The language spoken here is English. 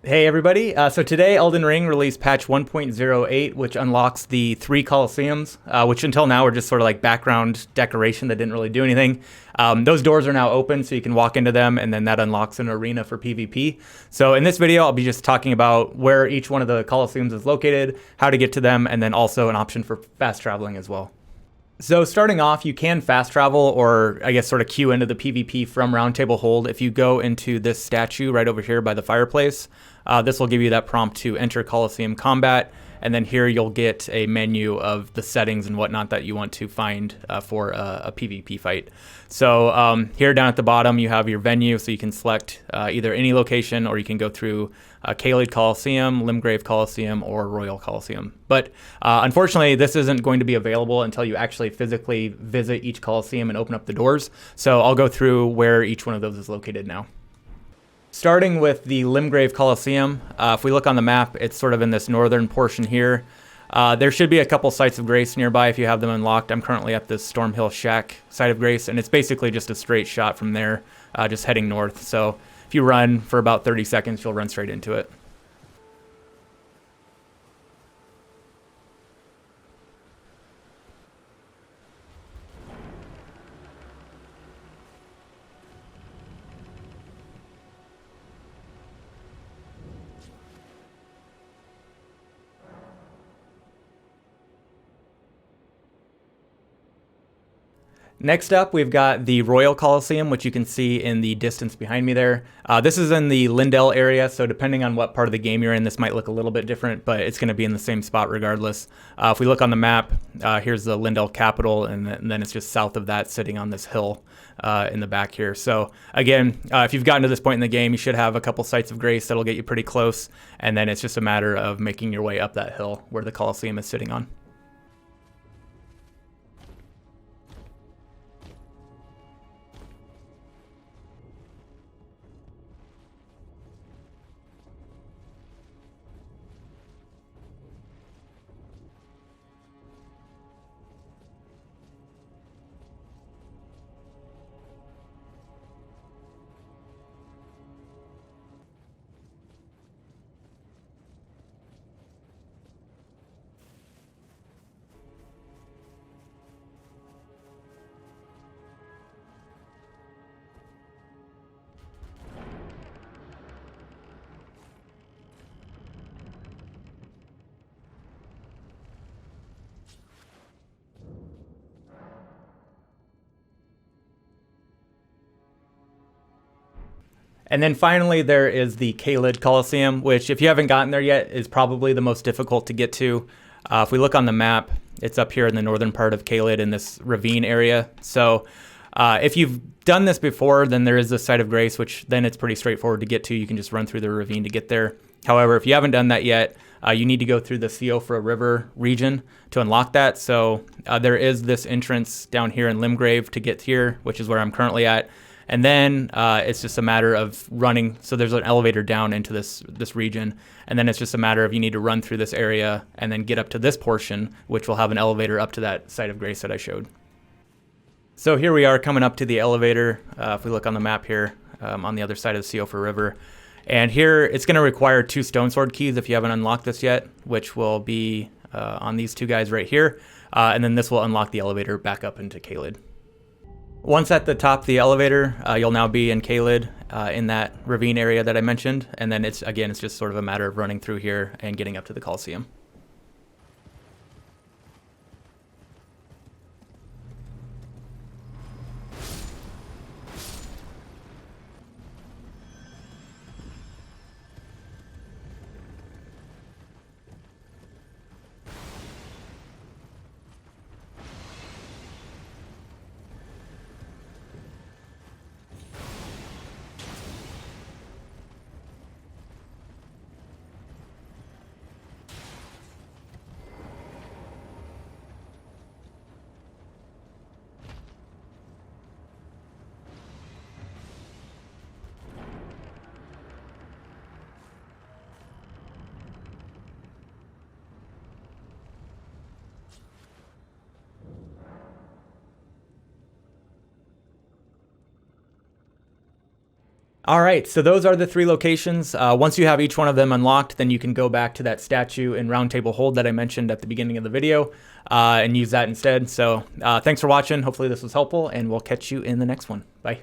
Hey everybody, so today Elden Ring released patch 1.08, which unlocks the 3 Colosseums, which until now were just sort of like background decoration that didn't really do anything. Those doors are now open, so you can walk into them, and then that unlocks an arena for PvP. So in this video, I'll be just talking about where each one of the Colosseums is located, how to get to them, and then also an option for fast traveling as well. So starting off, you can fast travel, or I guess sort of queue into the PvP from Round Table Hold if you go into this statue right over here by the fireplace. This will give you that prompt to enter Colosseum combat, and then here you'll get a menu of the settings and whatnot that you want to find for a PvP fight. So here down at the bottom you have your venue, so you can select either any location, or you can go through Caelid Colosseum, Limgrave Colosseum, or Royal Colosseum. But unfortunately, this isn't going to be available until you actually physically visit each Colosseum and open up the doors. So I'll go through where each one of those is located now. Starting with the Limgrave Colosseum, if we look on the map, it's sort of in this northern portion here. There should be a couple sites of grace nearby if you have them unlocked. I'm currently at the Stormhill Shack site of grace, and it's basically just a straight shot from there, just heading north. So if you run for about 30 seconds, you'll run straight into it. Next up, we've got the Royal Colosseum, which you can see in the distance behind me there. This is in the Lindell area, so depending on what part of the game you're in, this might look a little bit different, but it's going to be in the same spot regardless. If we look on the map, here's the Lindell capital, and then it's just south of that, sitting on this hill in the back here. So again, if you've gotten to this point in the game, you should have a couple sites of grace that'll get you pretty close, and then it's just a matter of making your way up that hill where the Colosseum is sitting on. And then finally, there is the Caelid Colosseum, which if you haven't gotten there yet, is probably the most difficult to get to. If we look on the map, it's up here in the northern part of Caelid in this ravine area. So if you've done this before, then there is the site of grace, which then it's pretty straightforward to get to. You can just run through the ravine to get there. However, if you haven't done that yet, you need to go through the Siofra River region to unlock that. So there is this entrance down here in Limgrave to get here, which is where I'm currently at. And then it's just a matter of running. So there's an elevator down into this region. And then it's just a matter of you need to run through this area and then get up to this portion, which will have an elevator up to that site of grace that I showed. So here we are coming up to the elevator. If we look on the map here, on the other side of the Siofra River. And here it's going to require 2 stone sword keys if you haven't unlocked this yet, which will be on these 2 guys right here. And then this will unlock the elevator back up into Caelid. Once at the top of the elevator, you'll now be in Caelid in that ravine area that I mentioned. And then it's just sort of a matter of running through here and getting up to the Colosseum. All right, so those are the 3 locations. Once you have each one of them unlocked, then you can go back to that statue in Round Table Hold that I mentioned at the beginning of the video and use that instead. So thanks for watching. Hopefully this was helpful, and we'll catch you in the next one. Bye.